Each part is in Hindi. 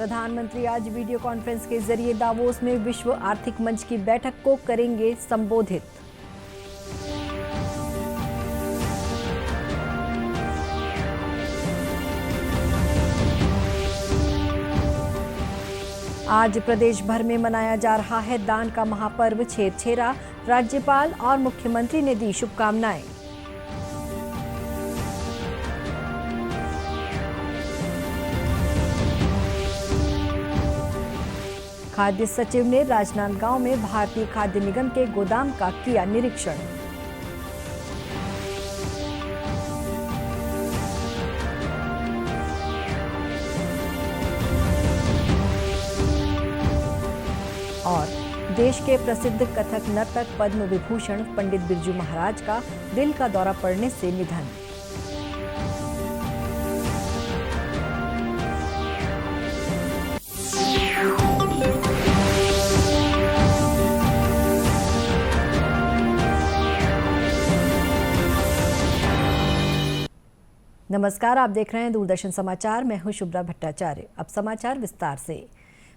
प्रधानमंत्री आज वीडियो कॉन्फ्रेंस के जरिए दावोस में विश्व आर्थिक मंच की बैठक को करेंगे संबोधित। आज प्रदेश भर में मनाया जा रहा है दान का महापर्व छेरछेरा। राज्यपाल और मुख्यमंत्री ने दी शुभकामनाएं। खाद्य सचिव ने राजनांदगांव में भारतीय खाद्य निगम के गोदाम का किया निरीक्षण। और देश के प्रसिद्ध कथक नर्तक पद्म विभूषण पंडित बिरजू महाराज का दिल का दौरा पड़ने से निधन। नमस्कार, आप देख रहे हैं दूरदर्शन समाचार। मैं हूं शुभ्रा भट्टाचार्य। अब समाचार विस्तार से।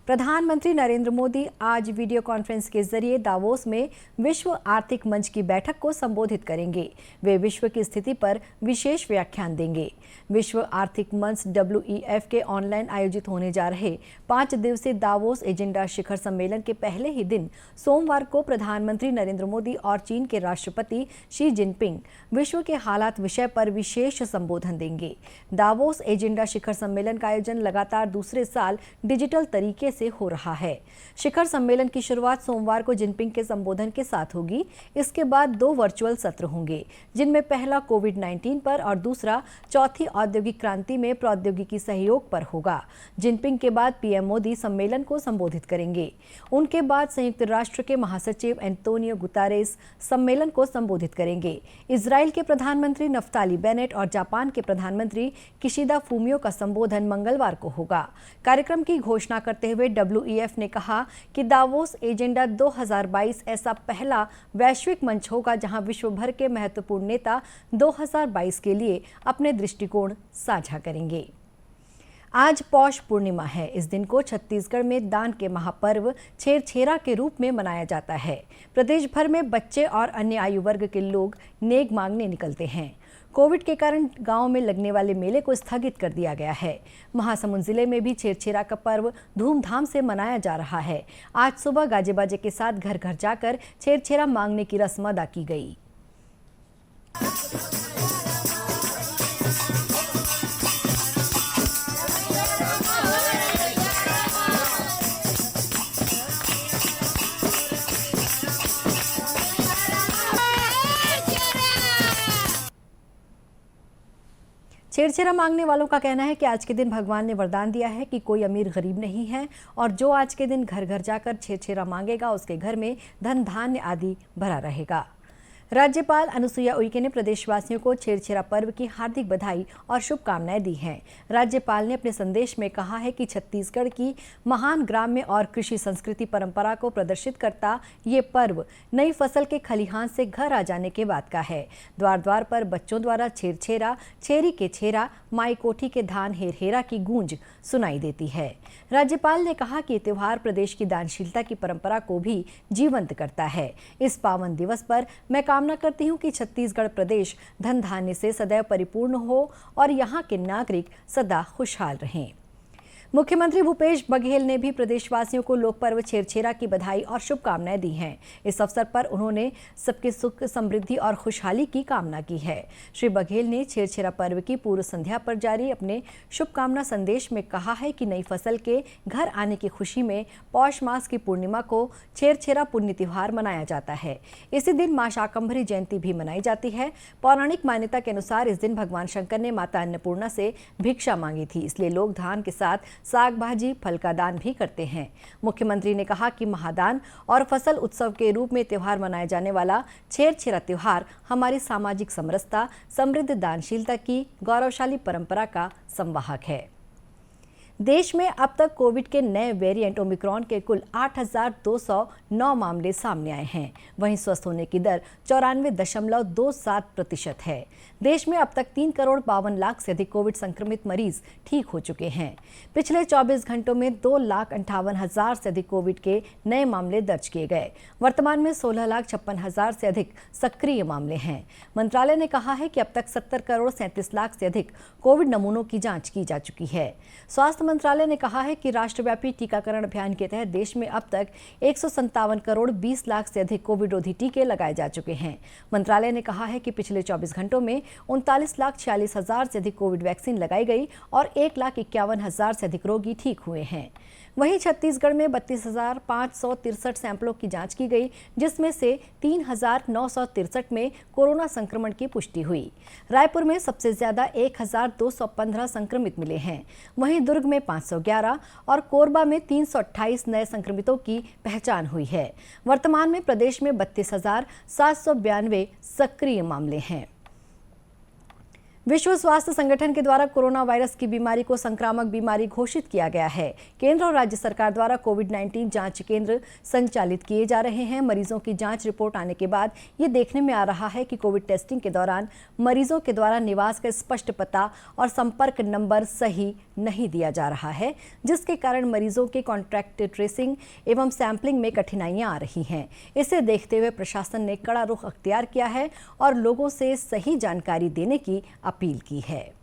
प्रधानमंत्री नरेंद्र मोदी आज वीडियो कॉन्फ्रेंस के जरिए दावोस में विश्व आर्थिक मंच की बैठक को संबोधित करेंगे। वे विश्व की स्थिति पर विशेष व्याख्यान देंगे। विश्व आर्थिक मंच WEF के ऑनलाइन आयोजित होने जा रहे 5 दिवसीय दावोस एजेंडा शिखर सम्मेलन के पहले ही दिन सोमवार को प्रधानमंत्री नरेंद्र मोदी और चीन के राष्ट्रपति शी जिनपिंग विश्व के हालात विषय पर विशेष संबोधन देंगे। दावोस एजेंडा शिखर सम्मेलन का आयोजन लगातार दूसरे साल डिजिटल तरीके से हो रहा है। शिखर सम्मेलन की शुरुआत सोमवार को जिनपिंग के संबोधन के साथ होगी। इसके बाद 2 वर्चुअल सत्र होंगे, जिनमें पहला कोविड-19 पर और दूसरा चौथी औद्योगिक क्रांति में प्रौद्योगिकी सहयोग पर होगा। जिनपिंग के बाद PM मोदी सम्मेलन को संबोधित करेंगे। उनके बाद संयुक्त राष्ट्र के महासचिव एंटोनियो गुतारेस सम्मेलन को संबोधित करेंगे। इजराइल के प्रधानमंत्री नफ्ताली बेनेट और जापान के प्रधानमंत्री किशिदा फूमियो का संबोधन मंगलवार को होगा। कार्यक्रम की घोषणा करते हुए WEF ने कहा कि दावोस एजेंडा 2022 ऐसा पहला वैश्विक मंच होगा जहां विश्व भर के महत्वपूर्ण नेता 2022 के लिए अपने दृष्टिकोण साझा करेंगे। आज पौष पूर्णिमा है। इस दिन को छत्तीसगढ़ में दान के महापर्व छेरछेरा के रूप में मनाया जाता है। प्रदेश भर में बच्चे और अन्य आयु वर्ग के लोग नेक मांगने निकलते हैं। कोविड के कारण गांव में लगने वाले मेले को स्थगित कर दिया गया है। महासमुंद जिले में भी छेरछेरा का पर्व धूमधाम से मनाया जा रहा है। आज सुबह गाजे बाजे के साथ घर घर जाकर छेरछेरा मांगने की रस्म अदा की गई। छेरछेरा मांगने वालों का कहना है कि आज के दिन भगवान ने वरदान दिया है कि कोई अमीर गरीब नहीं है और जो आज के दिन घर घर जाकर छेरछेरा मांगेगा उसके घर में धन धान्य आदि भरा रहेगा। राज्यपाल अनुसुईया उइके ने प्रदेशवासियों को छेरछेरा पर्व की हार्दिक बधाई और शुभकामनाएं दी हैं। राज्यपाल ने अपने संदेश में कहा है कि छत्तीसगढ़ की महान ग्राम्य और कृषि संस्कृति परंपरा को प्रदर्शित करता ये पर्व नई फसल के खलिहान से घर आ जाने के बाद का है। द्वार द्वार पर बच्चों द्वारा छेरछेरा, छेरी के छेरा, माई कोठी के धान हेर हेरा की गूंज सुनाई देती है। राज्यपाल ने कहा कि ये त्योहार प्रदेश की दानशीलता की परंपरा को भी जीवंत करता है। इस पावन दिवस पर मैं कामना करती हूं कि छत्तीसगढ़ प्रदेश धन धान्य से सदैव परिपूर्ण हो और यहां के नागरिक सदा खुशहाल रहें। मुख्यमंत्री भूपेश बघेल ने भी प्रदेशवासियों को लोक पर्व छेरछेरा की बधाई और शुभकामनाएं दी हैं। इस अवसर पर उन्होंने सबके सुख, समृद्धि और खुशहाली की कामना की है। श्री बघेल ने छेरछेरा पर्व की पूर्व संध्या पर जारी अपने शुभकामना संदेश में कहा है कि नई फसल के घर आने की खुशी में पौष मास की पूर्णिमा को छेरछेरा पुण्य त्योहार मनाया जाता है। इसी दिन मां शाकंभरी जयंती भी मनाई जाती है। पौराणिक मान्यता के अनुसार इस दिन भगवान शंकर ने माता अन्नपूर्णा से भिक्षा मांगी थी, इसलिए लोग धान के साथ साग भाजी फल का दान भी करते हैं। मुख्यमंत्री ने कहा कि महादान और फसल उत्सव के रूप में त्योहार मनाया जाने वाला छेरछेरा त्योहार हमारी सामाजिक समरसता, समृद्ध दानशीलता की गौरवशाली परंपरा का संवाहक है। देश में अब तक कोविड के नए वेरिएंट ओमिक्रॉन के कुल 8,209 मामले सामने आए हैं। वहीं स्वस्थ होने की दर 94.27% है। देश में अब तक 3,52,00,000 से अधिक कोविड संक्रमित मरीज ठीक हो चुके हैं। पिछले 24 घंटों में 2,58,000 से अधिक कोविड के नए मामले दर्ज किए गए। वर्तमान में 16,56,000 से अधिक सक्रिय मामले हैं। मंत्रालय ने कहा है कि अब तक 70,37,00,000 से अधिक कोविड नमूनों की जांच की जा चुकी है। स्वास्थ्य मंत्रालय ने कहा है कि राष्ट्रव्यापी टीकाकरण अभियान के तहत देश में अब तक 157,20,00,000 से अधिक कोविड रोधी टीके लगाए जा चुके हैं। मंत्रालय ने कहा है कि पिछले 24 घंटों में 39,46,000 से अधिक कोविड वैक्सीन लगाई गई और 1,51,000 से अधिक रोगी ठीक हुए हैं। वहीं छत्तीसगढ़ में 32,563 सैंपलों की जांच की गई, जिसमें से 3,963 में कोरोना संक्रमण की पुष्टि हुई। रायपुर में सबसे ज्यादा 1,215 संक्रमित मिले हैं। वहीं दुर्ग में 511 और कोरबा में 328 नए संक्रमितों की पहचान हुई है। वर्तमान में प्रदेश में 32,792 सक्रिय मामले हैं। विश्व स्वास्थ्य संगठन के द्वारा कोरोना वायरस की बीमारी को संक्रामक बीमारी घोषित किया गया है। केंद्र और राज्य सरकार द्वारा कोविड-19 जांच केंद्र संचालित किए जा रहे हैं। मरीजों की जांच रिपोर्ट आने के बाद ये देखने में आ रहा है कि कोविड टेस्टिंग के दौरान मरीजों के द्वारा निवास का स्पष्ट पता और संपर्क नंबर सही नहीं दिया जा रहा है, जिसके कारण मरीजों के कॉन्टैक्ट ट्रेसिंग एवं सैंपलिंग में कठिनाइयां आ रही हैं। इसे देखते हुए प्रशासन ने कड़ा रुख अख्तियार किया है और लोगों से सही जानकारी देने की अपील की है।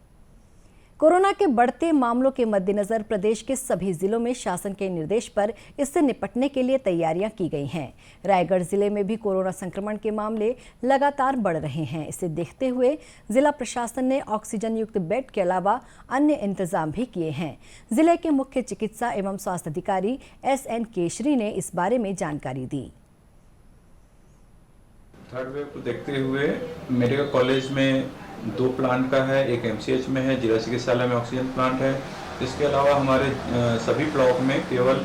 कोरोना के बढ़ते मामलों के मद्देनजर प्रदेश के सभी जिलों में शासन के निर्देश पर इससे निपटने के लिए तैयारियां की गई हैं। रायगढ़ जिले में भी कोरोना संक्रमण के मामले लगातार बढ़ रहे हैं। इसे देखते हुए जिला प्रशासन ने ऑक्सीजन युक्त बेड के अलावा अन्य इंतजाम भी किए हैं। जिले के मुख्य चिकित्सा एवं स्वास्थ्य अधिकारी SN केशरी ने इस बारे में जानकारी दी। थर्ड वेव को देखते हुए मेडिकल कॉलेज में 2 प्लांट का है, एक MCH में है, जिला चिकित्सालय में ऑक्सीजन प्लांट है। इसके अलावा हमारे सभी ब्लॉक में केवल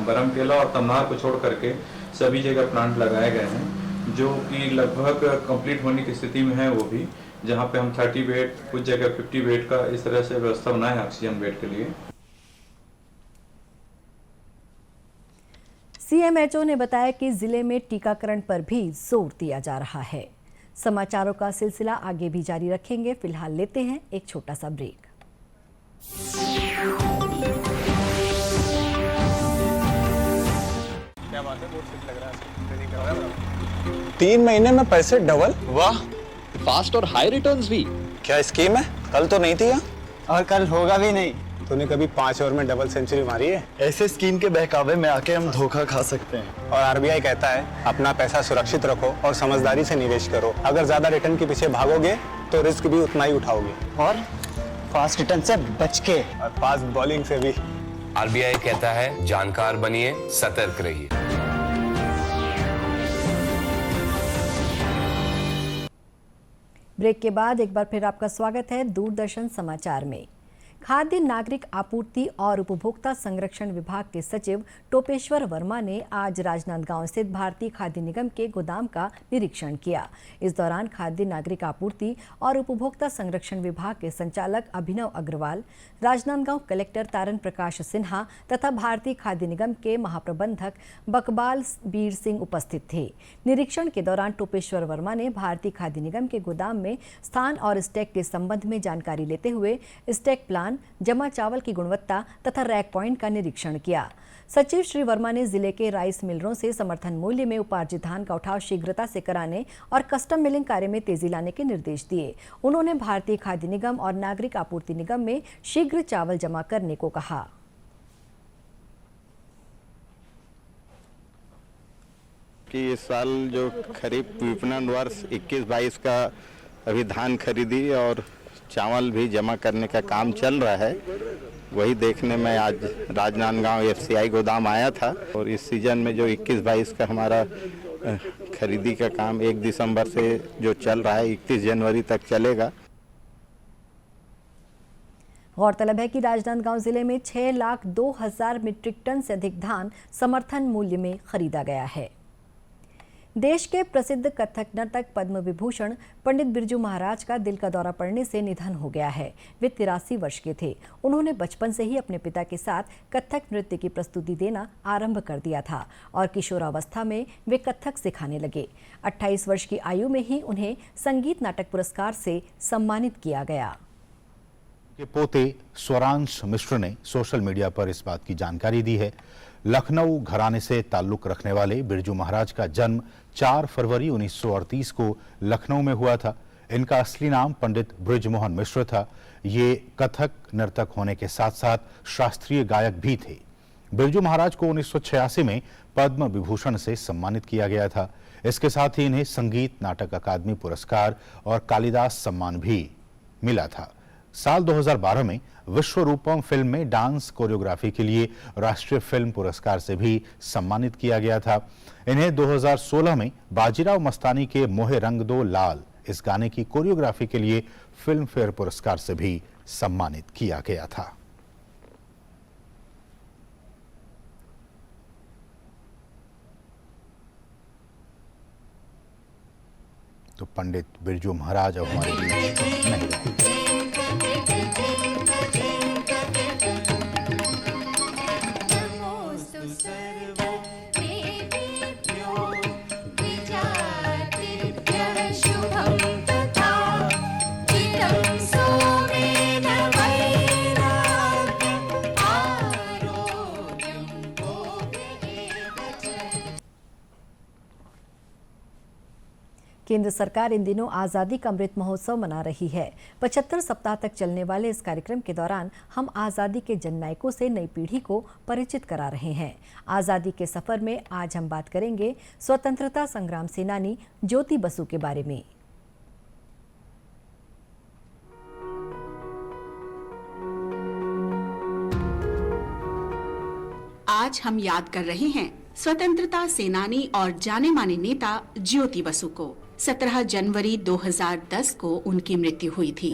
बरमकेला और तमनार को छोड़ करके सभी जगह प्लांट लगाए गए हैं, जो कि लगभग कंप्लीट होने की स्थिति में है। वो भी जहां पे हम 30 बेड, कुछ जगह 50 बेड का इस तरह से व्यवस्था बनाए है ऑक्सीजन बेड के लिए। CMHO ने बताया कि जिले में टीकाकरण पर भी जोर दिया जा रहा है। समाचारों का सिलसिला आगे भी जारी रखेंगे। फिलहाल लेते हैं एक छोटा सा ब्रेक। क्या बात है, बहुत ठीक लग रहा है। 3 महीने में पैसे डबल? वाह, फास्ट और हाई रिटर्न्स भी। क्या स्कीम है? कल तो नहीं थी यहाँ। और कल होगा भी नहीं। तूने कभी 5 ओवर में डबल सेंचुरी मारी है? ऐसे स्कीम के बहकावे में आके हम धोखा खा सकते हैं। और RBI कहता है अपना पैसा सुरक्षित रखो और समझदारी से निवेश करो। अगर ज्यादा रिटर्न के पीछे भागोगे तो रिस्क भी उतना ही उठाओगे। और फास्ट रिटर्न से बच के, और फास्ट बॉलिंग से भी। RBI कहता है जानकार बनिए, सतर्क रहिए। ब्रेक के बाद एक बार फिर आपका स्वागत है दूरदर्शन समाचार में। खाद्य नागरिक आपूर्ति और उपभोक्ता संरक्षण विभाग के सचिव टोपेश्वर वर्मा ने आज राजनांदगांव स्थित भारतीय खाद्य निगम के गोदाम का निरीक्षण किया। इस दौरान खाद्य नागरिक आपूर्ति और उपभोक्ता संरक्षण विभाग के संचालक अभिनव अग्रवाल, राजनांदगांव कलेक्टर तारण प्रकाश सिन्हा तथा भारतीय खाद्य निगम के महाप्रबंधक बकबाल बीर सिंह उपस्थित थे। निरीक्षण के दौरान टोपेश्वर वर्मा ने भारतीय खाद्य निगम के गोदाम में स्थान और स्टॉक के संबंध में जानकारी लेते हुए स्टॉक प्लान, जमा चावल की गुणवत्ता तथा रैक पॉइंट का निरीक्षण किया। सचिव श्री वर्मा ने जिले के राइस मिलरों से समर्थन मूल्य में उपार्जित धान का उठाव शीघ्रता से कराने और कस्टम मिलिंग कार्य में तेजी लाने के निर्देश दिए। उन्होंने भारतीय खाद्य निगम और नागरिक आपूर्ति निगम में शीघ्र चावल जमा करने को कहा। कि इस साल जो खरीफ विपणन वर्ष 21-22 का अभी धान खरीदी और चावल भी जमा करने का काम चल रहा है, वही देखने में आज राजनांदगांव FCI गोदाम आया था। और इस सीजन में जो 21-22 का हमारा खरीदी का काम 1 दिसंबर से जो चल रहा है 31 जनवरी तक चलेगा। गौरतलब है कि राजनांदगांव जिले में 6,02,000 मीट्रिक टन से अधिक धान समर्थन मूल्य में खरीदा गया है। देश के प्रसिद्ध कथक नर्तक पद्म विभूषण पंडित बिरजू महाराज का दिल का दौरा पड़ने से निधन हो गया है। वे 83 वर्ष के थे। उन्होंने बचपन से ही अपने पिता के साथ कथक नृत्य की प्रस्तुति देना आरंभ कर दिया था और किशोरावस्था में वे कथक सिखाने लगे। 28 वर्ष की आयु में ही उन्हें संगीत नाटक पुरस्कार से सम्मानित किया गया। के पोते स्वरांश मिश्र ने सोशल मीडिया पर इस बात की जानकारी दी है। लखनऊ घराने से ताल्लुक रखने वाले बिरजू महाराज का जन्म 4 फरवरी 1938 को लखनऊ में हुआ था। इनका असली नाम पंडित बृजमोहन मिश्र था। ये कथक नर्तक होने के साथ साथ शास्त्रीय गायक भी थे। बिरजू महाराज को 1986 में पद्म विभूषण से सम्मानित किया गया था। इसके साथ ही इन्हें संगीत नाटक अकादमी पुरस्कार और कालिदास सम्मान भी मिला था। साल 2012 में विश्वरूपम फिल्म में डांस कोरियोग्राफी के लिए राष्ट्रीय फिल्म पुरस्कार से भी सम्मानित किया गया था। इन्हें 2016 में बाजीराव मस्तानी के मोहे रंग दो लाल इस गाने की कोरियोग्राफी के लिए फिल्म फेयर पुरस्कार से भी सम्मानित किया गया था। तो पंडित बिरजू महाराज अब हमारे बीच नहीं रहे। केंद्र सरकार इन दिनों आज़ादी का अमृत महोत्सव मना रही है। 75 सप्ताह तक चलने वाले इस कार्यक्रम के दौरान हम आज़ादी के जननायकों से नई पीढ़ी को परिचित करा रहे हैं। आज़ादी के सफर में आज हम बात करेंगे स्वतंत्रता संग्राम सेनानी ज्योति बसु के बारे में। आज हम याद कर रहे हैं स्वतंत्रता सेनानी और जाने माने नेता ज्योति बसु को। 17 जनवरी 2010 को उनकी मृत्यु हुई थी।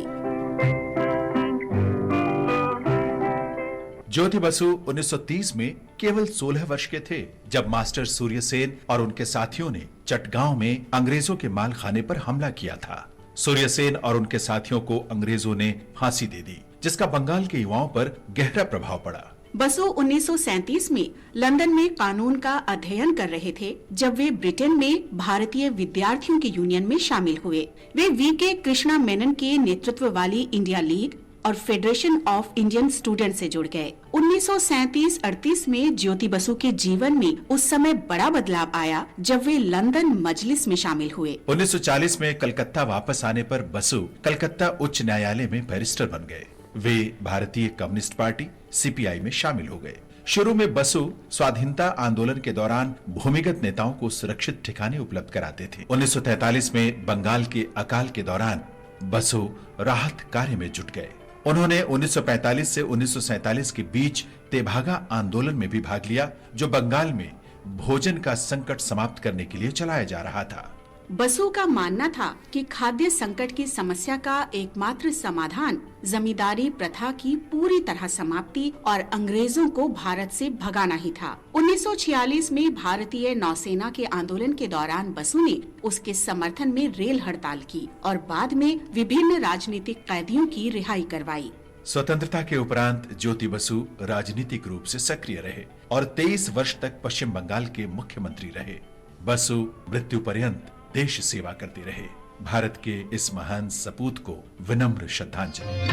ज्योति बसु 1930 में केवल 16 वर्ष के थे जब मास्टर सूर्यसेन और उनके साथियों ने चटगांव में अंग्रेजों के माल खाने पर हमला किया था। सूर्यसेन और उनके साथियों को अंग्रेजों ने फांसी दे दी, जिसका बंगाल के युवाओं पर गहरा प्रभाव पड़ा। बसु 1937 में लंदन में कानून का अध्ययन कर रहे थे जब वे ब्रिटेन में भारतीय विद्यार्थियों के यूनियन में शामिल हुए। वे वीके कृष्णा मेनन के नेतृत्व वाली इंडिया लीग और फेडरेशन ऑफ इंडियन स्टूडेंट से जुड़ गए। 1937-38 में ज्योति बसु के जीवन में उस समय बड़ा बदलाव आया जब वे लंदन मजलिस में शामिल हुए। 1940 में कलकत्ता वापस आने पर बसु कलकत्ता उच्च न्यायालय में बैरिस्टर बन गए। वे भारतीय कम्युनिस्ट पार्टी सीपीआई में शामिल हो गए। शुरू में बसु स्वाधीनता आंदोलन के दौरान भूमिगत नेताओं को सुरक्षित ठिकाने उपलब्ध कराते थे। 1943 में बंगाल के अकाल के दौरान बसु राहत कार्य में जुट गए। उन्होंने 1945 से 1947 के बीच तेभागा आंदोलन में भी भाग लिया, जो बंगाल में भोजन का संकट समाप्त करने के लिए चलाया जा रहा था। बसु का मानना था कि खाद्य संकट की समस्या का एकमात्र समाधान जमींदारी प्रथा की पूरी तरह समाप्ति और अंग्रेजों को भारत से भगाना ही था। 1946 में भारतीय नौसेना के आंदोलन के दौरान बसु ने उसके समर्थन में रेल हड़ताल की और बाद में विभिन्न राजनीतिक कैदियों की रिहाई करवाई। स्वतंत्रता के उपरांत ज्योति बसु राजनीतिक रूप से सक्रिय रहे और 23 वर्ष तक पश्चिम बंगाल के मुख्यमंत्री रहे। बसु मृत्यु पर्यंत देश सेवा करते रहे। भारत के इस महान सपूत को विनम्र श्रद्धांजलि।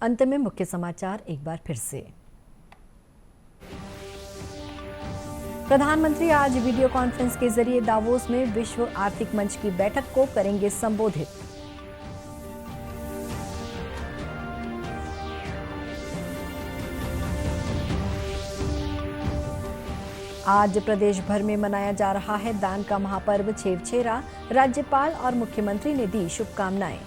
अंत में मुख्य समाचार एक बार फिर से। प्रधानमंत्री आज वीडियो कॉन्फ्रेंस के जरिए दावोस में विश्व आर्थिक मंच की बैठक को करेंगे संबोधित। आज प्रदेश भर में मनाया जा रहा है दान का महापर्व छेवछेरा। राज्यपाल और मुख्यमंत्री ने दी शुभकामनाएं।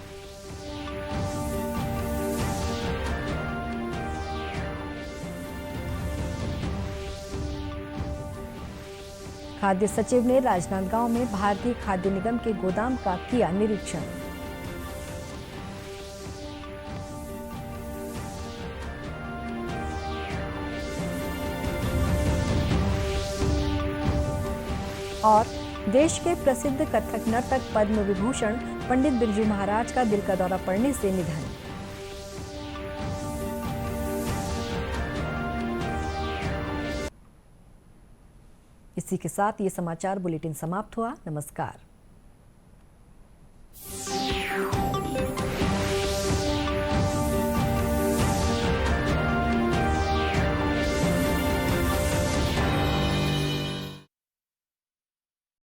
खाद्य सचिव ने राजनांदगांव में भारतीय खाद्य निगम के गोदाम का किया निरीक्षण। और देश के प्रसिद्ध कथक नर्तक पद्म विभूषण पंडित बिरजू महाराज का दिल का दौरा पड़ने से निधन। इसी के साथ ये समाचार बुलेटिन समाप्त हुआ। नमस्कार।